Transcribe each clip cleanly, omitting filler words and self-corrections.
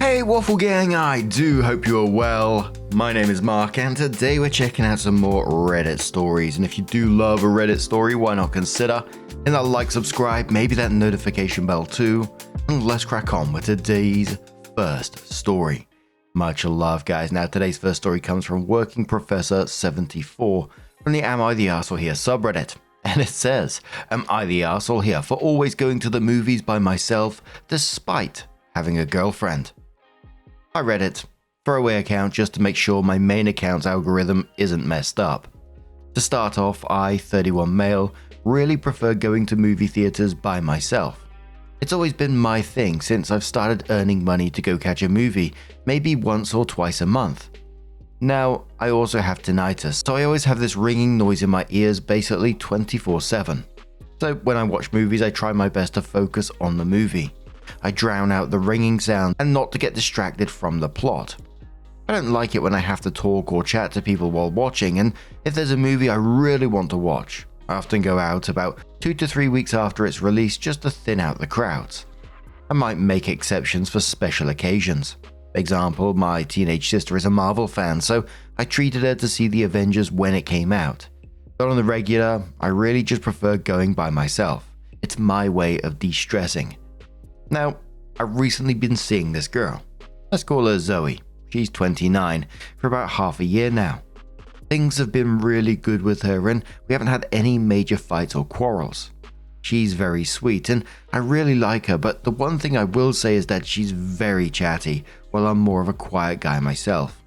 Hey Waffle Gang, I do hope you are well. My name is Mark and today we're checking out some more Reddit stories, and if you do love a Reddit story, why not consider hitting that like, subscribe, maybe that notification bell too, and let's crack on with today's first story. Much love guys. Now today's first story comes from Working Professor 74 from the Am I the Arsehole Here subreddit. And it says, am I the arsehole here for always going to the movies by myself despite having a girlfriend? I read it, throwaway account just to make sure my main account's algorithm isn't messed up. To start off, I, 31 male, really prefer going to movie theaters by myself. It's always been my thing since I've started earning money to go catch a movie, maybe once or twice a month. Now, I also have tinnitus, so I always have this ringing noise in my ears basically 24/7. So when I watch movies, I try my best to focus on the movie. I drown out the ringing sound and not to get distracted from the plot. I don't like it when I have to talk or chat to people while watching, and if there's a movie I really want to watch, I often go out about 2 to 3 weeks after its release just to thin out the crowds. I might make exceptions for special occasions. For example, my teenage sister is a Marvel fan, so I treated her to see the Avengers when it came out. But on the regular, I really just prefer going by myself. It's my way of de-stressing. Now, I've recently been seeing this girl. Let's call her Zoe. She's 29, for about half a year now. Things have been really good with her and we haven't had any major fights or quarrels. She's very sweet and I really like her, but the one thing I will say is that she's very chatty, while I'm more of a quiet guy myself.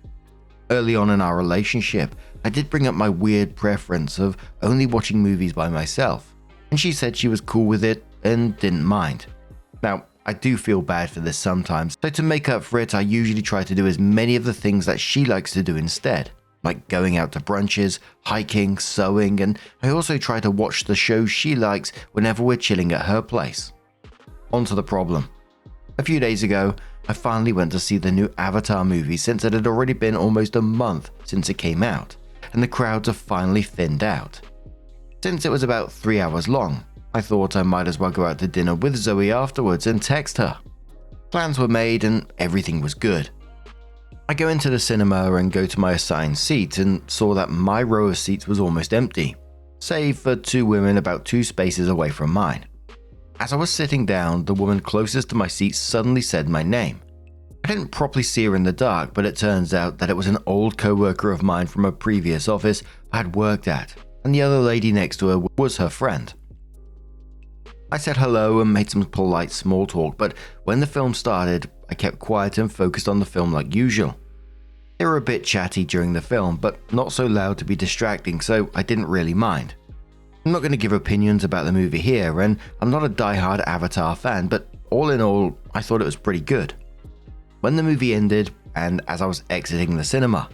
Early on in our relationship, I did bring up my weird preference of only watching movies by myself, and she said she was cool with it and didn't mind. Now, I do feel bad for this sometimes, so to make up for it, I usually try to do as many of the things that she likes to do instead, like going out to brunches, hiking, sewing, and I also try to watch the shows she likes whenever we're chilling at her place. On to the problem. A few days ago, I finally went to see the new Avatar movie since it had already been almost a month since it came out, and the crowds have finally thinned out. Since it was about 3 hours long, I thought I might as well go out to dinner with Zoe afterwards and text her. Plans were made and everything was good. I go into the cinema and go to my assigned seat and saw that my row of seats was almost empty, save for 2 women about 2 spaces away from mine. As I was sitting down, the woman closest to my seat suddenly said my name. I didn't properly see her in the dark, but it turns out that it was an old co-worker of mine from a previous office I had worked at, and the other lady next to her was her friend. I said hello and made some polite small talk, but when the film started, I kept quiet and focused on the film like usual. They were a bit chatty during the film, but not so loud to be distracting, so I didn't really mind. I'm not going to give opinions about the movie here, and I'm not a die-hard Avatar fan, but all in all, I thought it was pretty good. When the movie ended, and as I was exiting the cinema,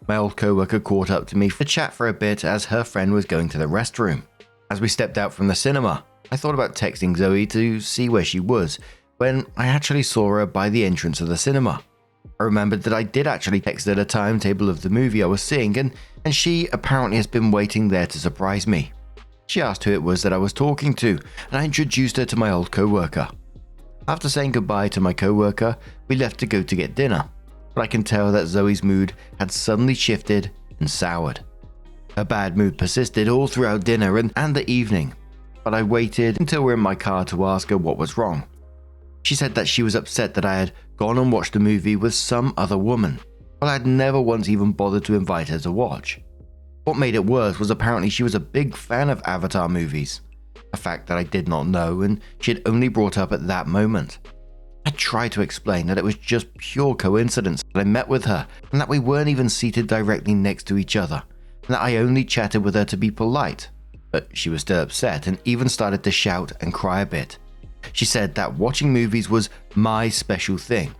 my old co-worker caught up to me for chat for a bit as her friend was going to the restroom. As we stepped out from the cinema, I thought about texting Zoe to see where she was, when I actually saw her by the entrance of the cinema. I remembered that I did actually text her the timetable of the movie I was seeing, and she apparently has been waiting there to surprise me. She asked who it was that I was talking to, and I introduced her to my old co-worker. After saying goodbye to my co-worker, we left to go to get dinner, but I can tell that Zoe's mood had suddenly shifted and soured. Her bad mood persisted all throughout dinner and the evening, but I waited until we were in my car to ask her what was wrong. She said that she was upset that I had gone and watched a movie with some other woman, while I had never once even bothered to invite her to watch. What made it worse was apparently she was a big fan of Avatar movies, a fact that I did not know and she had only brought up at that moment. I tried to explain that it was just pure coincidence that I met with her and that we weren't even seated directly next to each other, and that I only chatted with her to be polite, but she was still upset and even started to shout and cry a bit. She said that watching movies was my special thing,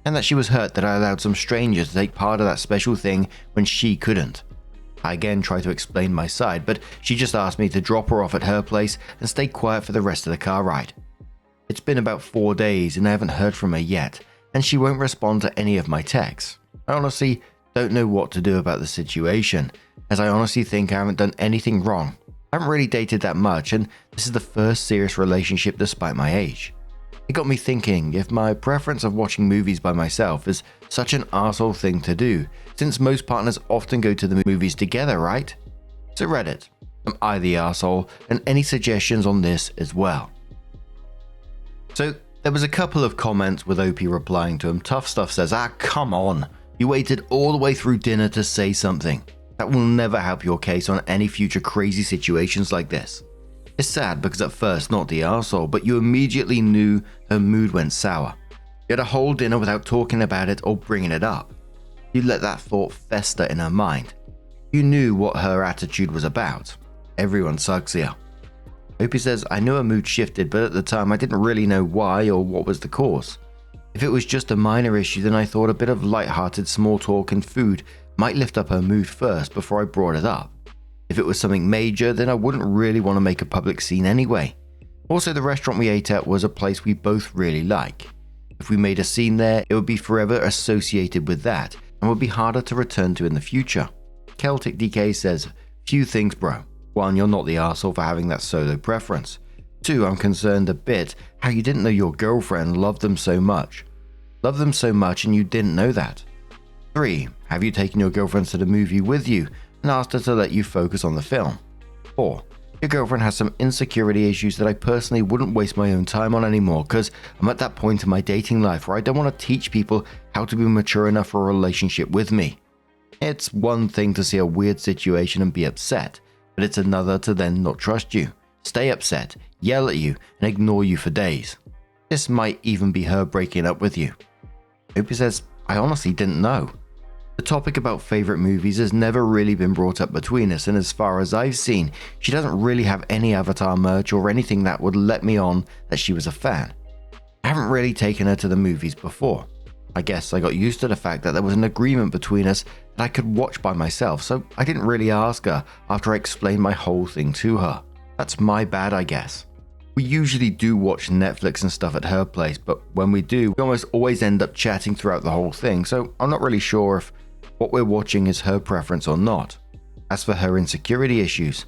and that she was hurt that I allowed some strangers to take part of that special thing when she couldn't. I again tried to explain my side, but she just asked me to drop her off at her place and stay quiet for the rest of the car ride. It's been about 4 days and I haven't heard from her yet, and she won't respond to any of my texts. I honestly don't know what to do about the situation, as I honestly think I haven't done anything wrong. I haven't really dated that much, and this is the first serious relationship despite my age. It got me thinking if my preference of watching movies by myself is such an arsehole thing to do, since most partners often go to the movies together, right? So Reddit, am I the arsehole? And any suggestions on this as well? So there was a couple of comments with OP replying to him. Tough Stuff says, come on, you waited all the way through dinner to say something. That will never help your case on any future crazy situations like this. It's sad because at first not the arsehole, but you immediately knew her mood went sour. You had a whole dinner without talking about it or bringing it up. You let that thought fester in her mind. You knew what her attitude was about. Everyone sucks here. Opie says, I knew her mood shifted, but at the time I didn't really know why or what was the cause. If it was just a minor issue, then I thought a bit of light-hearted small talk and food might lift up her mood first before I brought it up. If it was something major, then I wouldn't really want to make a public scene anyway. Also, the restaurant we ate at was a place we both really like. If we made a scene there, it would be forever associated with that and would be harder to return to in the future. Celtic DK says, few things bro. 1, you're not the arsehole for having that solo preference. 2, I'm concerned a bit how you didn't know your girlfriend loved them so much. Loved them so much and you didn't know that. 3, have you taken your girlfriend to the movie with you and asked her to let you focus on the film? 4, your girlfriend has some insecurity issues that I personally wouldn't waste my own time on anymore because I'm at that point in my dating life where I don't want to teach people how to be mature enough for a relationship with me. It's one thing to see a weird situation and be upset, but it's another to then not trust you, stay upset, yell at you, and ignore you for days. This might even be her breaking up with you. Opie says, I honestly didn't know. The topic about favourite movies has never really been brought up between us, and as far as I've seen, she doesn't really have any Avatar merch or anything that would let me on that she was a fan. I haven't really taken her to the movies before. I guess I got used to the fact that there was an agreement between us that I could watch by myself, so I didn't really ask her after I explained my whole thing to her. That's my bad, I guess. We usually do watch Netflix and stuff at her place, but when we do, we almost always end up chatting throughout the whole thing, so I'm not really sure if what we're watching is her preference or not. As for her insecurity issues,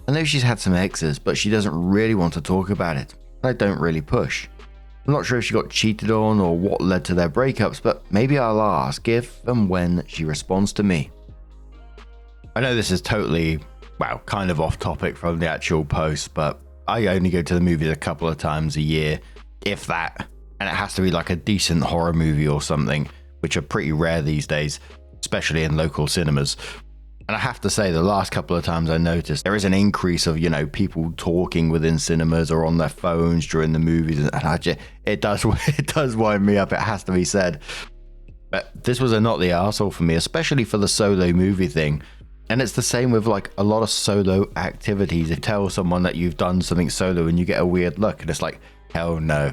I know she's had some exes, but she doesn't really want to talk about it, and I don't really push. I'm not sure if she got cheated on or what led to their breakups, but maybe I'll ask if and when she responds to me. I know this is totally, kind of off topic from the actual post, but I only go to the movies a couple of times a year, if that, and it has to be like a decent horror movie or something, which are pretty rare these days, especially in local cinemas. And I have to say, the last couple of times I noticed there is an increase of, people talking within cinemas or on their phones during the movies, and it does wind me up, it has to be said. But this was a not the arsehole for me, especially for the solo movie thing. And it's the same with like a lot of solo activities. If you tell someone that you've done something solo and you get a weird look, and it's like, hell no.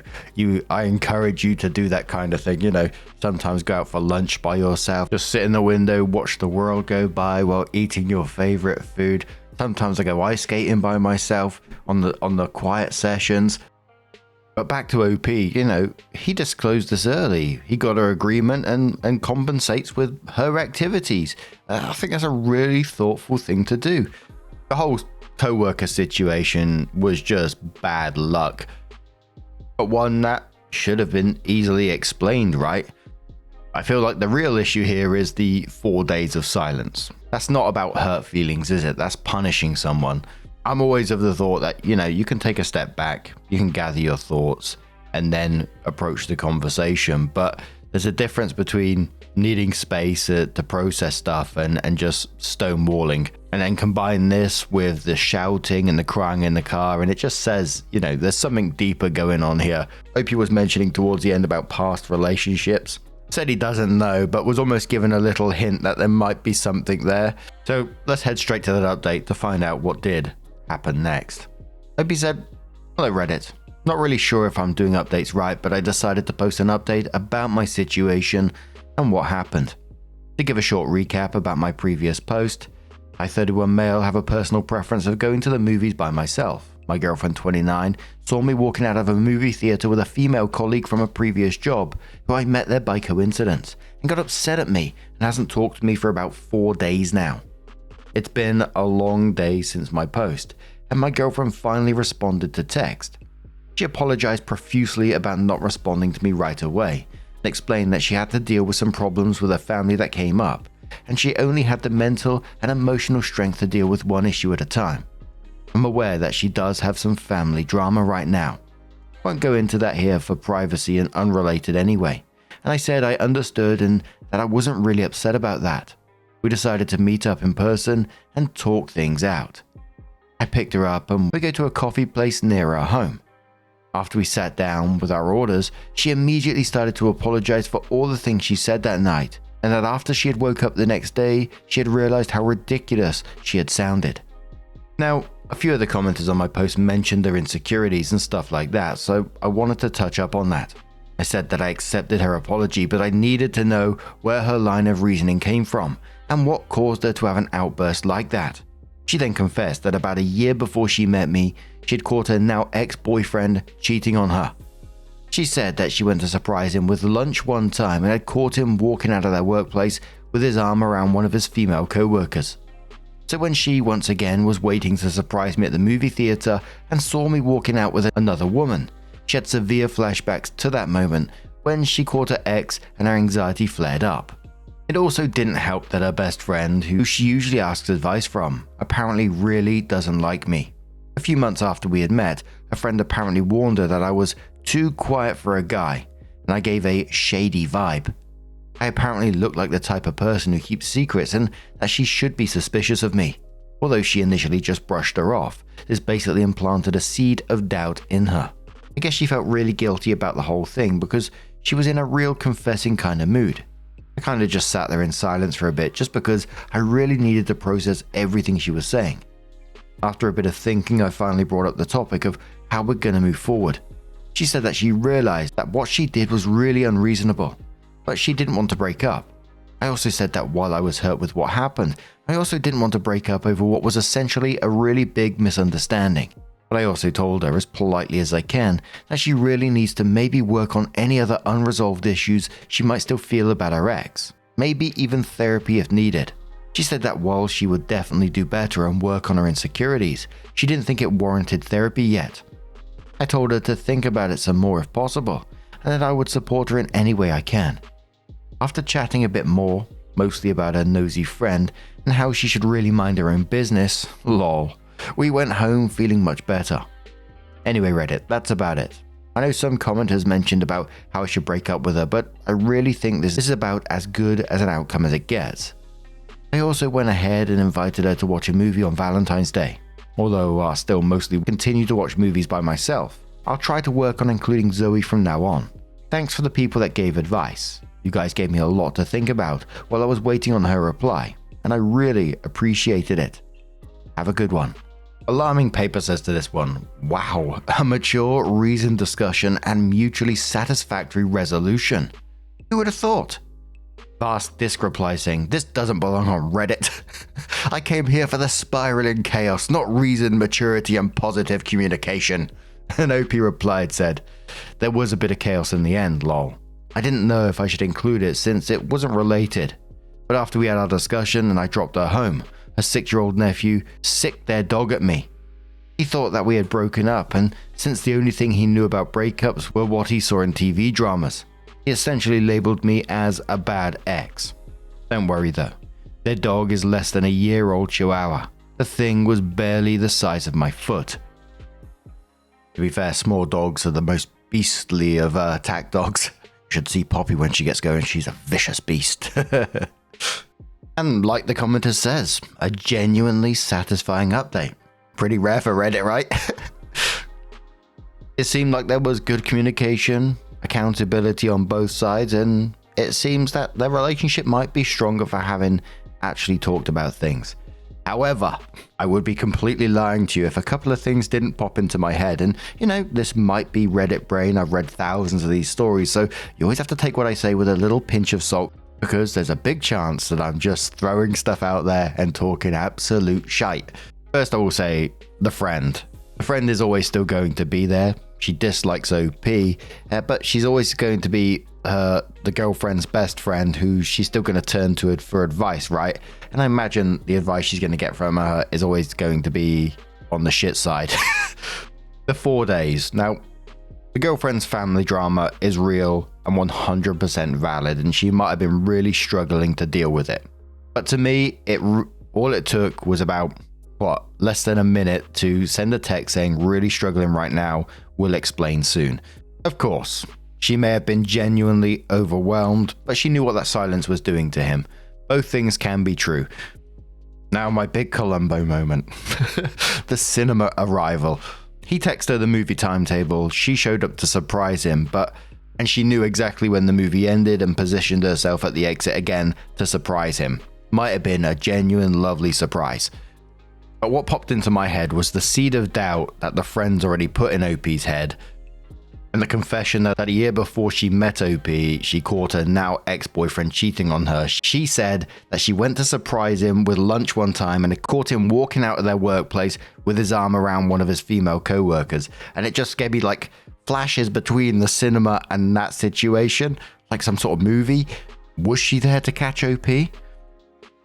I encourage you to do that kind of thing, sometimes go out for lunch by yourself, just sit in the window, watch the world go by while eating your favorite food. Sometimes I go ice skating by myself on the quiet sessions. But back to OP, he disclosed this early. He got her agreement and compensates with her activities. I think that's a really thoughtful thing to do. The whole co-worker situation was just bad luck. But one that should have been easily explained, right? I feel like the real issue here is the 4 days of silence. That's not about hurt feelings, is it? That's punishing someone. I'm always of the thought that, you can take a step back, you can gather your thoughts, and then approach the conversation. But there's a difference between needing space to process stuff and just stonewalling. And then combine this with the shouting and the crying in the car, and it just says, there's something deeper going on here. Opie was mentioning towards the end about past relationships. Said he doesn't know, but was almost given a little hint that there might be something there. So let's head straight to that update to find out what did happen next. Opie said, hello Reddit. Not really sure if I'm doing updates right, but I decided to post an update about my situation and what happened. To give a short recap about my previous post, I, 31 male, have a personal preference of going to the movies by myself. My girlfriend, 29, saw me walking out of a movie theater with a female colleague from a previous job who I met there by coincidence and got upset at me and hasn't talked to me for about 4 days now. It's been a long day since my post, and my girlfriend finally responded to text. She apologized profusely about not responding to me right away and explained that she had to deal with some problems with her family that came up, and she only had the mental and emotional strength to deal with one issue at a time. I'm aware that she does have some family drama right now. Won't go into that here for privacy and unrelated anyway, and I said I understood and that I wasn't really upset about that. We decided to meet up in person and talk things out. I picked her up and we go to a coffee place near our home. After we sat down with our orders, she immediately started to apologize for all the things she said that night, and that after she had woke up the next day, she had realized how ridiculous she had sounded. Now, a few of the commenters on my post mentioned their insecurities and stuff like that, so I wanted to touch up on that. I said that I accepted her apology, but I needed to know where her line of reasoning came from and what caused her to have an outburst like that. She then confessed that about a year before she met me, she had caught her now ex-boyfriend cheating on her. She said that she went to surprise him with lunch one time and had caught him walking out of their workplace with his arm around one of his female co-workers. So when she once again was waiting to surprise me at the movie theater and saw me walking out with another woman, she had severe flashbacks to that moment when she caught her ex and her anxiety flared up. It also didn't help that her best friend, who she usually asks advice from, apparently really doesn't like me. A few months after we had met, a friend apparently warned her that I was too quiet for a guy, and I gave a shady vibe. I apparently looked like the type of person who keeps secrets and that she should be suspicious of me. Although she initially just brushed her off, this basically implanted a seed of doubt in her. I guess she felt really guilty about the whole thing because she was in a real confessing kind of mood. I kind of just sat there in silence for a bit just because I really needed to process everything she was saying. After a bit of thinking, I finally brought up the topic of how we're going to move forward. She said that she realized that what she did was really unreasonable, but she didn't want to break up. I also said that while I was hurt with what happened, I also didn't want to break up over what was essentially a really big misunderstanding. But I also told her as politely as I can that she really needs to maybe work on any other unresolved issues she might still feel about her ex, maybe even therapy if needed. She said that while she would definitely do better and work on her insecurities, she didn't think it warranted therapy yet. I told her to think about it some more if possible, and that I would support her in any way I can. After chatting a bit more, mostly about her nosy friend and how she should really mind her own business, lol, we went home feeling much better. Anyway, Reddit, that's about it. I know some commenters mentioned about how I should break up with her, but I really think this is about as good as an outcome as it gets. I also went ahead and invited her to watch a movie on Valentine's Day. Although I'll still mostly continue to watch movies by myself, I'll try to work on including Zoe from now on. Thanks for the people that gave advice. You guys gave me a lot to think about while I was waiting on her reply, and I really appreciated it. Have a good one. Alarming Paper says to this one, wow, a mature, reasoned discussion and mutually satisfactory resolution. Who would have thought? Vast Disc replies saying, this doesn't belong on Reddit. I came here for the spiraling chaos, not reason, maturity and positive communication. And OP replied said, there was a bit of chaos in the end, lol. I didn't know if I should include it since it wasn't related. But after we had our discussion and I dropped her home, her 6-year-old nephew sicked their dog at me. He thought that we had broken up, and since the only thing he knew about breakups were what he saw in TV dramas, he essentially labeled me as a bad ex. Don't worry though, their dog is less than a year-old Chihuahua. The thing was barely the size of my foot. To be fair, small dogs are the most beastly of attack dogs. You should see Poppy when she gets going, she's a vicious beast. And like the commenter says, a genuinely satisfying update. Pretty rare for Reddit, right? It seemed like there was good communication, accountability on both sides, and it seems that their relationship might be stronger for having actually talked about things. However, I would be completely lying to you if a couple of things didn't pop into my head, and this might be Reddit brain. I've read thousands of these stories, so you always have to take what I say with a little pinch of salt, because there's a big chance that I'm just throwing stuff out there and talking absolute shite. First, I will say the friend. The friend is always still going to be there. She dislikes OP, but she's always going to be the girlfriend's best friend who she's still going to turn to it for advice, right? And I imagine the advice she's going to get from her is always going to be on the shit side. The 4 days. Now, The girlfriend's family drama is real and 100% valid, and she might have been really struggling to deal with it. But to me, all it took was about, less than a minute to send a text saying, "Really struggling right now, we'll explain soon." Of course, she may have been genuinely overwhelmed, but she knew what that silence was doing to him. Both things can be true. Now, my big Columbo moment. The cinema arrival. He texted her the movie timetable, she showed up to surprise him, and she knew exactly when the movie ended and positioned herself at the exit again to surprise him. Might have been a genuine, lovely surprise. But what popped into my head was the seed of doubt that the friends already put in OP's head, and the confession that a year before she met OP, she caught her now ex-boyfriend cheating on her. She said that she went to surprise him with lunch one time and it caught him walking out of their workplace with his arm around one of his female co-workers, and it just gave me like flashes between the cinema and that situation, like some sort of movie. Was she there to catch OP?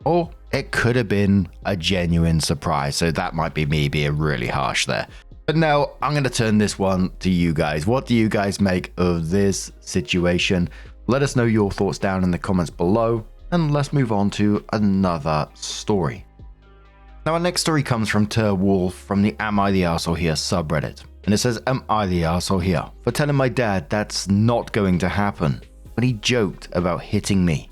Or it could have been a genuine surprise, so that might be me being really harsh there. But now I'm going to turn this one to you guys. What do you guys make of this situation? Let us know your thoughts down in the comments below, and let's move on to another story. Now our next story comes from Wolf from the Am I the Arsehole Here subreddit. And it says, "Am I the arsehole here for telling my dad that's not going to happen, but he joked about hitting me?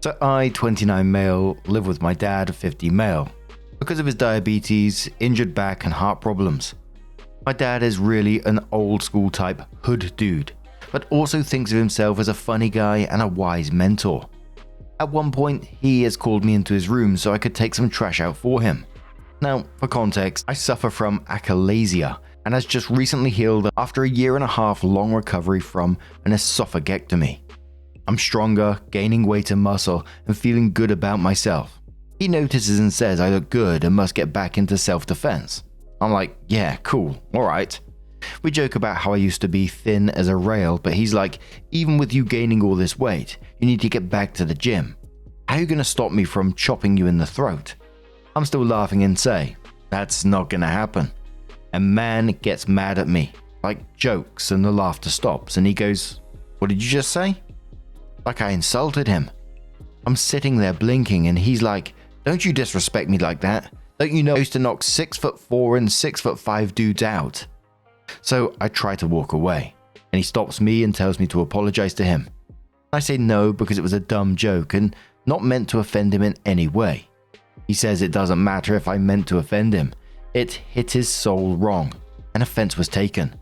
So I, 29 male, live with my dad, 50 male. Because of his diabetes, injured back and heart problems. My dad is really an old school type hood dude, but also thinks of himself as a funny guy and a wise mentor. At one point, he has called me into his room so I could take some trash out for him. Now, for context, I suffer from achalasia and has just recently healed after a 1.5 year long recovery from an esophagectomy. I'm stronger, gaining weight and muscle, and feeling good about myself. He notices and says I look good and must get back into self-defense. I'm like, yeah, cool, alright. We joke about how I used to be thin as a rail, but he's like, even with you gaining all this weight, you need to get back to the gym. How are you going to stop me from chopping you in the throat? I'm still laughing and say, that's not going to happen. And man gets mad at me, like jokes, and the laughter stops, and he goes, what did you just say? Like I insulted him. I'm sitting there blinking and he's like, don't you disrespect me like that. Don't you know I used to knock 6'4" and 6'5" dudes out? So I try to walk away and he stops me and tells me to apologize to him. I say no because it was a dumb joke and not meant to offend him in any way. He says it doesn't matter if I meant to offend him. It hit his soul wrong. An offense was taken.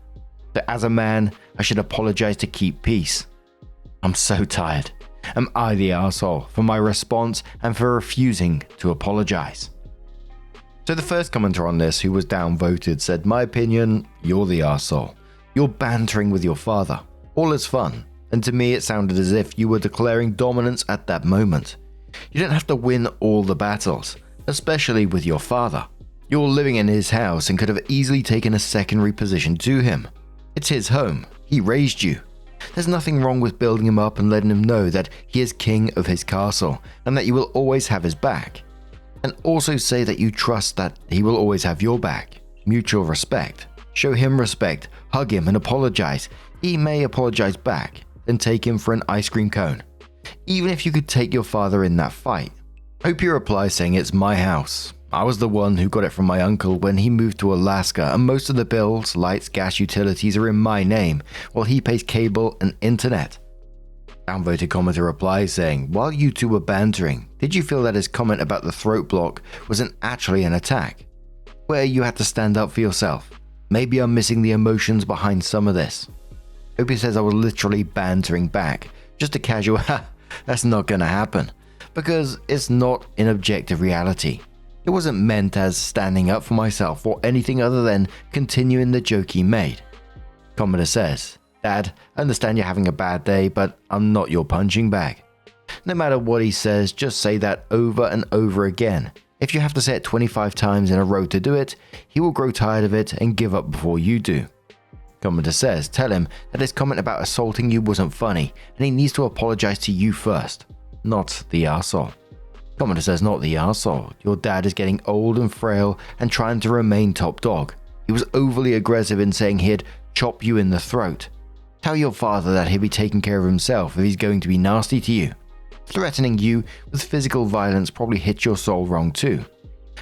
That as a man, I should apologize to keep peace. I'm so tired. Am I the arsehole for my response and for refusing to apologize? So the first commenter on this, who was downvoted, said, my opinion, you're the arsehole. You're bantering with your father. All is fun. And to me it sounded as if you were declaring dominance at that moment. You don't have to win all the battles, especially with your father. You're living in his house and could have easily taken a secondary position to him. It's his home. He raised you. There's nothing wrong with building him up and letting him know that he is king of his castle and that you will always have his back. And also say that you trust that he will always have your back. Mutual respect. Show him respect, hug him and apologize. He may apologize back, then take him for an ice cream cone. Even if you could take your father in that fight. Hope you reply saying it's my house. I was the one who got it from my uncle when he moved to Alaska, and most of the bills, lights, gas, utilities are in my name, while he pays cable and internet. Downvoted commenter replies saying, while you two were bantering, did you feel that his comment about the throat block wasn't actually an attack? Where you had to stand up for yourself? Maybe I'm missing the emotions behind some of this. Opie says I was literally bantering back, just a casual, that's not gonna happen, because it's not an objective reality. It wasn't meant as standing up for myself or anything other than continuing the joke he made. Commenter says, Dad, I understand you're having a bad day, but I'm not your punching bag. No matter what he says, just say that over and over again. If you have to say it 25 times in a row to do it, he will grow tired of it and give up before you do. Commenter says, tell him that his comment about assaulting you wasn't funny and he needs to apologize to you first, not the arsehole. Commenter says, not the arsehole. Your dad is getting old and frail and trying to remain top dog. He was overly aggressive in saying he'd chop you in the throat. Tell your father that he'll be taking care of himself if he's going to be nasty to you. Threatening you with physical violence probably hits your soul wrong too.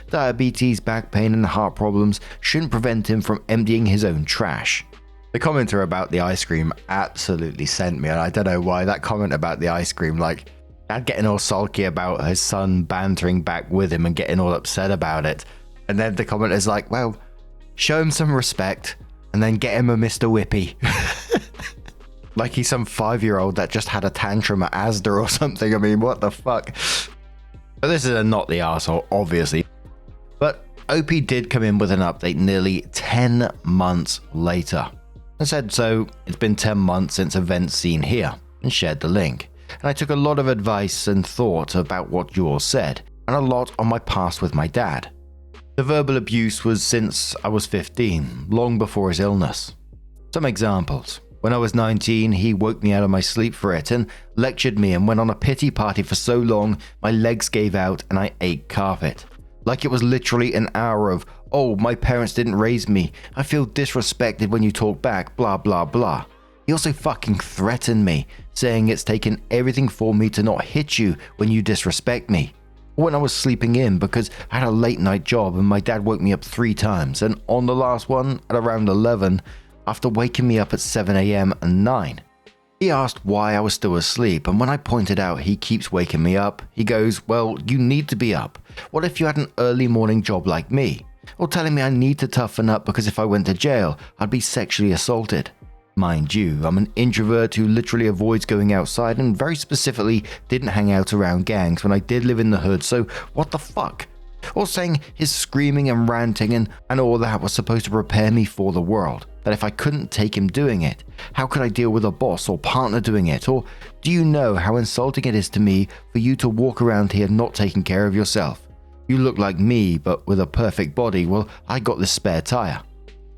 Diabetes, back pain and heart problems shouldn't prevent him from emptying his own trash. The commenter about the ice cream absolutely sent me, and I don't know why. That comment about the ice cream, like dad getting all sulky about his son bantering back with him and getting all upset about it. And then the comment is like, well, show him some respect and then get him a Mr. Whippy. Like he's some 5-year-old that just had a tantrum at Asda or something. I mean, what the fuck? But this is a not the arsehole, obviously. But OP did come in with an update nearly 10 months later. I said, so it's been 10 months since events seen here, and shared the link. And I took a lot of advice and thought about what you all said, and a lot on my past with my dad. The verbal abuse was since I was 15, long before his illness. Some examples. When I was 19, he woke me out of my sleep for it and lectured me and went on a pity party for so long my legs gave out and I ate carpet. Like it was literally an hour of, oh, my parents didn't raise me, I feel disrespected when you talk back, blah blah blah. He also fucking threatened me, saying it's taken everything for me to not hit you when you disrespect me. When I was sleeping in because I had a late night job and my dad woke me up 3 times, and on the last one at around 11, after waking me up at 7 a.m. and 9. He asked why I was still asleep, and when I pointed out he keeps waking me up, he goes, well, you need to be up. What if you had an early morning job like me? Or telling me I need to toughen up because if I went to jail, I'd be sexually assaulted. Mind you, I'm an introvert who literally avoids going outside and very specifically didn't hang out around gangs when I did live in the hood, so what the fuck? Or saying his screaming and ranting and all that was supposed to prepare me for the world. That if I couldn't take him doing it, how could I deal with a boss or partner doing it? Or do you know how insulting it is to me for you to walk around here not taking care of yourself? You look like me, but with a perfect body. Well, I got this spare tire.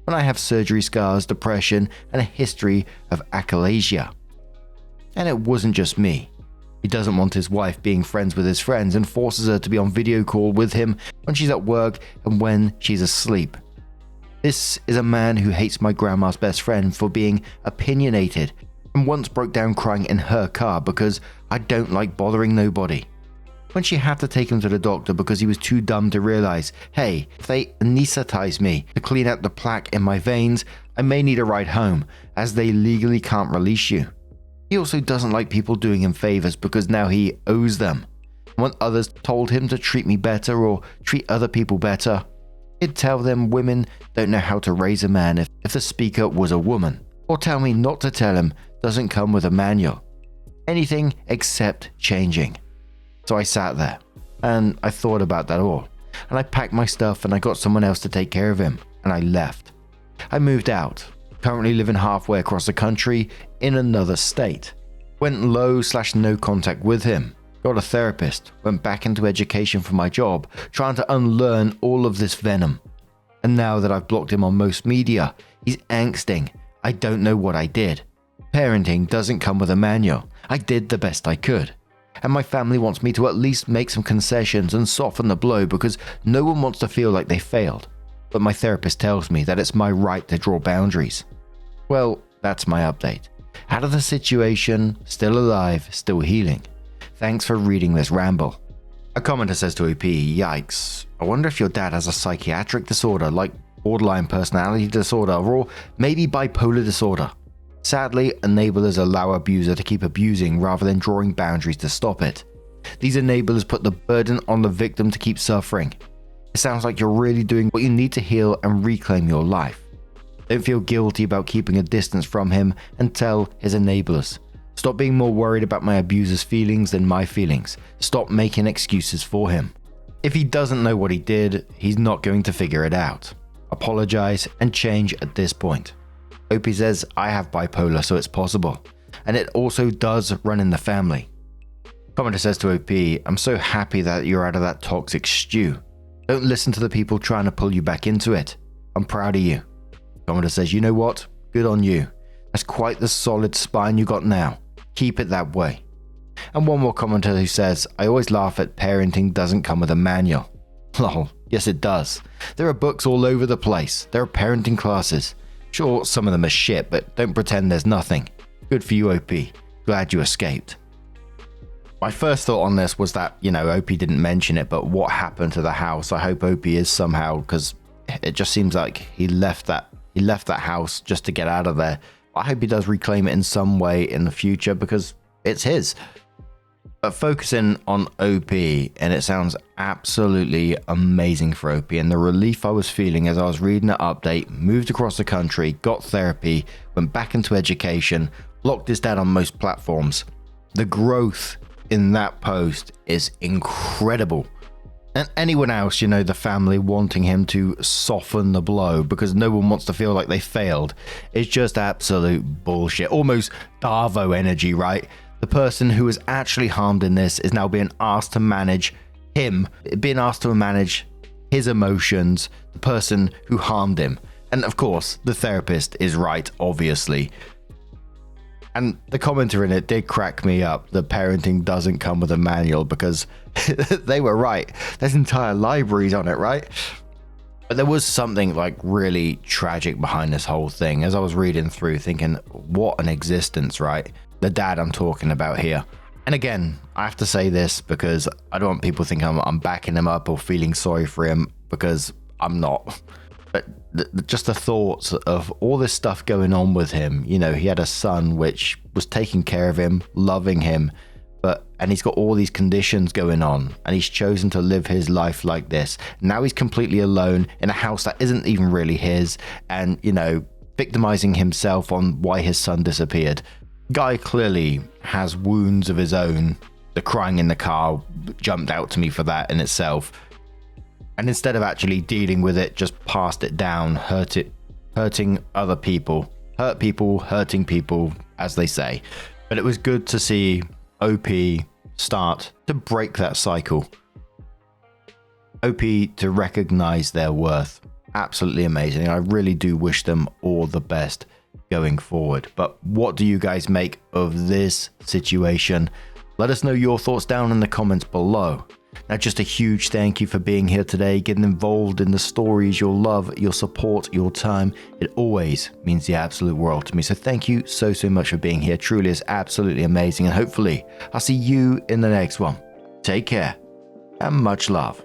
When I have surgery scars, depression, and a history of achalasia. And it wasn't just me. He doesn't want his wife being friends with his friends and forces her to be on video call with him when she's at work and when she's asleep. This is a man who hates my grandma's best friend for being opinionated and once broke down crying in her car because I don't like bothering nobody. When she had to take him to the doctor because he was too dumb to realize, hey, if they anesthetize me to clean out the plaque in my veins, I may need a ride home as they legally can't release you. He also doesn't like people doing him favors because now he owes them. When others told him to treat me better or treat other people better, he'd tell them women don't know how to raise a man if the speaker was a woman. Or tell me not to tell him doesn't come with a manual. Anything except changing. So I sat there and I thought about that all. And I packed my stuff and I got someone else to take care of him. And I left. I moved out. Currently living halfway across the country in another state. Went low/no contact with him. Got a therapist. Went back into education for my job, trying to unlearn all of this venom. And now that I've blocked him on most media, he's angsting. I don't know what I did. Parenting doesn't come with a manual. I did the best I could. And my family wants me to at least make some concessions and soften the blow because no one wants to feel like they failed. But my therapist tells me that it's my right to draw boundaries. Well, that's my update. Out of the situation, still alive, still healing. Thanks for reading this ramble. A commenter says to OP, yikes, I wonder if your dad has a psychiatric disorder like borderline personality disorder or maybe bipolar disorder. Sadly, enablers allow abuser to keep abusing rather than drawing boundaries to stop it. These enablers put the burden on the victim to keep suffering. It sounds like you're really doing what you need to heal and reclaim your life. Don't feel guilty about keeping a distance from him and tell his enablers. Stop being more worried about my abuser's feelings than my feelings. Stop making excuses for him. If he doesn't know what he did, he's not going to figure it out. Apologize and change at this point. OP says, I have bipolar, so it's possible. And it also does run in the family. Commenter says to OP, I'm so happy that you're out of that toxic stew. Don't listen to the people trying to pull you back into it. I'm proud of you. Commenter says, you know what? Good on you. That's quite the solid spine you got now. Keep it that way. And one more commenter who says, I always laugh at parenting doesn't come with a manual. Lol, yes it does. There are books all over the place. There are parenting classes. Sure, some of them are shit, but don't pretend there's nothing. Good for you, OP. Glad you escaped. My first thought on this was that, OP didn't mention it, but what happened to the house? I hope OP is somehow, because it just seems like he left that house just to get out of there. I hope he does reclaim it in some way in the future, because it's his. But focusing on OP, and it sounds absolutely amazing for OP, and the relief I was feeling as I was reading the update, moved across the country, got therapy, went back into education, locked his dad on most platforms. The growth in that post is incredible. And anyone else, the family wanting him to soften the blow because no one wants to feel like they failed, is just absolute bullshit. Almost Darvo energy, right? The person who was actually harmed in this is now being asked to manage him, being asked to manage his emotions, the person who harmed him. And of course, the therapist is right, obviously. And the commenter in it did crack me up. The parenting doesn't come with a manual, because they were right. There's entire libraries on it, right? But there was something like really tragic behind this whole thing. As I was reading through, thinking, what an existence, right? The dad I'm talking about here. And again, I have to say this because I don't want people thinking I'm backing him up or feeling sorry for him, because I'm not. But just the thoughts of all this stuff going on with him. He had a son which was taking care of him, loving him, and he's got all these conditions going on, and he's chosen to live his life like this. Now he's completely alone in a house that isn't even really his, and, victimizing himself on why his son disappeared. Guy clearly has wounds of his own. The crying in the car jumped out to me for that in itself. And instead of actually dealing with it, just passed it down, hurting other people. Hurt people, hurting people, as they say. But it was good to see OP start to break that cycle. OP to recognize their worth. Absolutely amazing. I really do wish them all the best going forward. But what do you guys make of this situation? Let us know your thoughts down in the comments below. Now, just a huge thank you for being here today, getting involved in the stories, your love, your support, your time. It always means the absolute world to me. So thank you so much for being here. Truly is absolutely amazing. And hopefully I'll see you in the next one. Take care and much love.